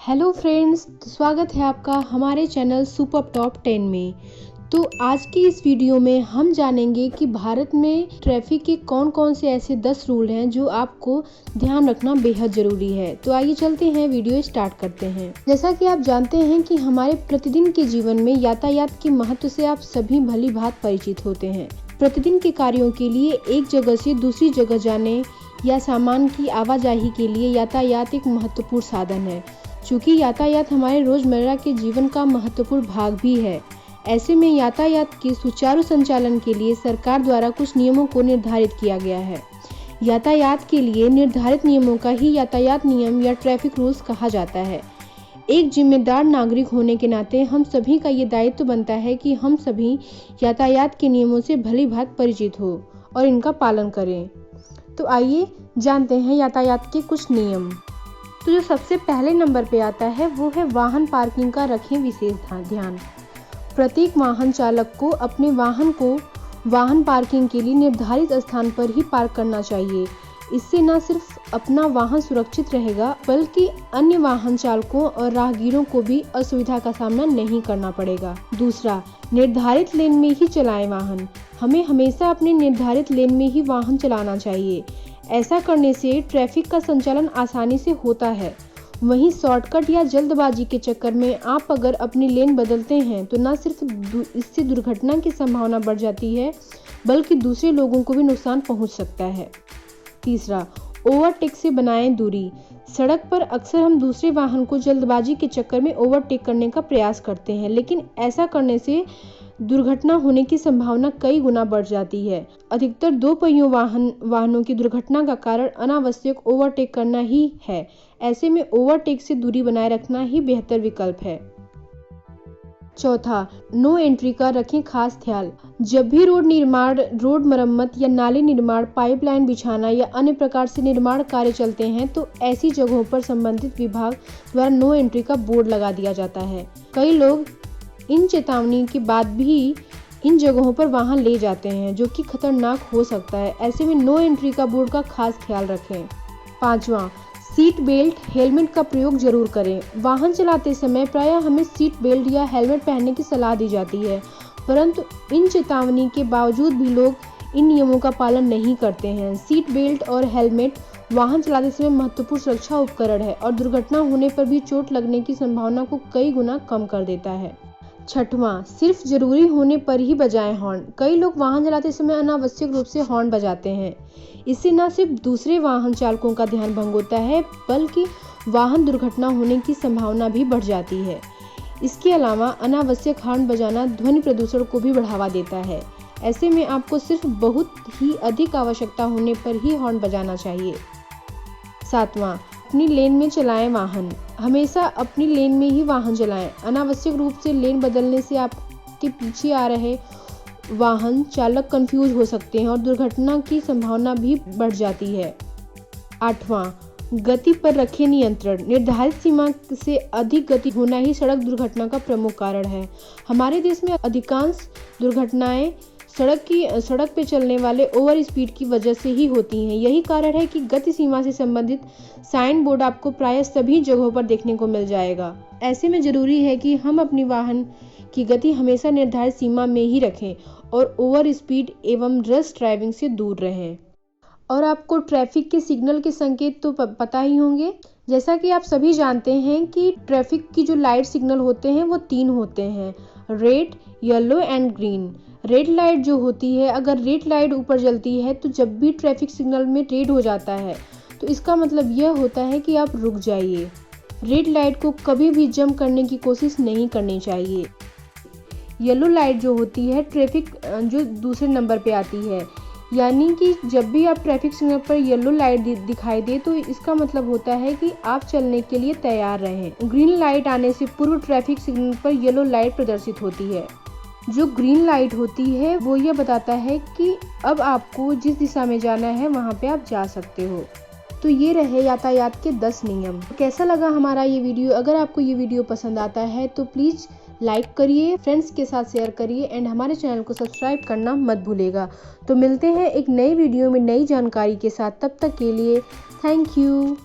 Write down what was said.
Hello friends, स्वागत है आपका हमारे चैनल सुपर टॉप 10 में। तो आज की इस वीडियो में हम जानेंगे कि भारत में ट्रैफिक के कौन कौन से ऐसे 10 रूल हैं जो आपको ध्यान रखना बेहद ज़रूरी है। तो आइए चलते हैं, वीडियो स्टार्ट करते हैं। जैसा कि आप जानते हैं कि हमारे प्रतिदिन के जीवन में यातायात के महत्व से आप सभी भली भांति परिचित होते हैं। प्रतिदिन के कार्यों के लिए एक जगह से दूसरी जगह जाने या सामान की आवाजाही के लिए यातायात एक महत्वपूर्ण साधन है। चूँकि यातायात हमारे रोजमर्रा के जीवन का महत्वपूर्ण भाग भी है, ऐसे में यातायात के सुचारू संचालन के लिए सरकार द्वारा कुछ नियमों को निर्धारित किया गया है। यातायात के लिए निर्धारित नियमों का ही यातायात नियम या ट्रैफिक रूल्स कहा जाता है। एक जिम्मेदार नागरिक होने के नाते हम सभी का ये दायित्व बनता है कि हम सभी यातायात के नियमों से भली भांति परिचित हो और इनका पालन करें। तो आइए जानते हैं यातायात के कुछ नियम। तो जो सबसे पहले नंबर पे आता है वो है वाहन पार्किंग का रखें विशेष ध्यान। प्रत्येक वाहन चालक को अपने वाहन को वाहन पार्किंग के लिए निर्धारित स्थान पर ही पार्क करना चाहिए। इससे न सिर्फ अपना वाहन सुरक्षित रहेगा बल्कि अन्य वाहन चालकों और राहगीरों को भी असुविधा का सामना नहीं करना पड़ेगा। दूसरा, निर्धारित लेन में ही चलाएं वाहन। हमें हमेशा अपने निर्धारित लेन में ही वाहन चलाना चाहिए। ऐसा करने से ट्रैफिक का संचालन आसानी से होता है। वहीं शॉर्टकट या जल्दबाजी के चक्कर में आप अगर अपनी लेन बदलते हैं तो न सिर्फ इससे दुर्घटना की संभावना बढ़ जाती है बल्कि दूसरे लोगों को भी नुकसान पहुंच सकता है। तीसरा, ओवरटेक से बनाएं दूरी। सड़क पर अक्सर हम दूसरे वाहन को जल्दबाजी के चक्कर में ओवरटेक करने का प्रयास करते हैं, लेकिन ऐसा करने से दुर्घटना होने की संभावना कई गुना बढ़ जाती है। अधिकतर दो पहियों वाहनों की दुर्घटना का कारण अनावश्यक ओवरटेक करना ही है। ऐसे में ओवरटेक से दूरी बनाए रखना ही बेहतर विकल्प है। चौथा, नो एंट्री का रखें खास ख्याल। जब भी रोड निर्माण, रोड मरम्मत या नाले निर्माण, पाइपलाइन बिछाना या अन्य प्रकार से निर्माण कार्य चलते हैं तो ऐसी जगहों पर संबंधित विभाग द्वारा नो एंट्री का बोर्ड लगा दिया जाता है। कई लोग इन चेतावनी के बाद भी इन जगहों पर वाहन ले जाते हैं, जो कि खतरनाक हो सकता है। ऐसे में नो एंट्री का बोर्ड का खास ख्याल रखें। पांचवा, सीट बेल्ट, हेलमेट का प्रयोग जरूर करें। वाहन चलाते समय प्रायः हमें सीट बेल्ट या हेलमेट पहनने की सलाह दी जाती है, परंतु इन चेतावनी के बावजूद भी लोग इन नियमों का पालन नहीं करते हैं। सीट बेल्ट और हेलमेट वाहन चलाते समय महत्वपूर्ण सुरक्षा उपकरण है और दुर्घटना होने पर भी चोट लगने की संभावना को कई गुना कम कर देता है। छठवां, सिर्फ जरूरी होने पर ही बजाएं हॉर्न। कई लोग वाहन चलाते समय अनावश्यक रूप से हॉर्न बजाते हैं। इससे न सिर्फ दूसरे वाहन चालकों का ध्यान भंग होता है बल्कि वाहन दुर्घटना होने की संभावना भी बढ़ जाती है। इसके अलावा अनावश्यक हॉर्न बजाना ध्वनि प्रदूषण को भी बढ़ावा देता है। ऐसे में आपको सिर्फ बहुत ही अधिक आवश्यकता होने पर ही हॉर्न बजाना चाहिए। सातवां, अपनी लेन में चलाएं वाहन। हमेशा अपनी लेन में ही वाहन चलाएं। अनावश्यक रूप से लेन बदलने से आपके पीछे आ रहे वाहन चालक कंफ्यूज हो सकते हैं और दुर्घटना की संभावना भी बढ़ जाती है। आठवां, गति पर रखें नियंत्रण। निर्धारित सीमा से अधिक गति होना ही सड़क दुर्घटना का प्रमुख कारण है। हमारे देश में अधिकांश दुर्घटनाएं सड़क पे चलने वाले ओवर स्पीड की वजह से ही होती हैं। यही कारण है कि गति सीमा से संबंधित साइन बोर्ड आपको प्रायः सभी जगहों पर देखने को मिल जाएगा। ऐसे में जरूरी है कि हम अपनी वाहन की गति हमेशा निर्धारित सीमा में ही रखें और ओवर स्पीड एवं रश ड्राइविंग से दूर रहें। और आपको ट्रैफिक के सिग्नल के संकेत तो पता ही होंगे। जैसा कि आप सभी जानते हैं कि ट्रैफिक की जो लाइट सिग्नल होते हैं वो 3 होते हैं, red, yellow and green. Red light जो होती है, अगर रेड लाइट ऊपर जलती है तो जब भी ट्रैफिक सिग्नल में रेड हो जाता है तो इसका मतलब यह होता है कि आप रुक जाइए। रेड लाइट को कभी भी जंप करने की कोशिश नहीं करनी चाहिए। येलो लाइट जो होती है, ट्रैफिक जो दूसरे नंबर पे आती है, यानी कि जब भी आप ट्रैफिक सिग्नल पर येलो लाइट दिखाई दे तो इसका मतलब होता है कि आप चलने के लिए तैयार रहें। ग्रीन लाइट आने से पूर्व ट्रैफिक सिग्नल पर येलो लाइट प्रदर्शित होती है। जो ग्रीन लाइट होती है वो ये बताता है कि अब आपको जिस दिशा में जाना है वहाँ पे आप जा सकते हो। तो ये रहे यातायात के 10 नियम। कैसा लगा हमारा ये वीडियो? अगर आपको ये वीडियो पसंद आता है तो प्लीज़ लाइक करिए, फ्रेंड्स के साथ शेयर करिए एंड हमारे चैनल को सब्सक्राइब करना मत भूलिएगा। तो मिलते हैं एक नई वीडियो में नई जानकारी के साथ। तब तक के लिए थैंक यू।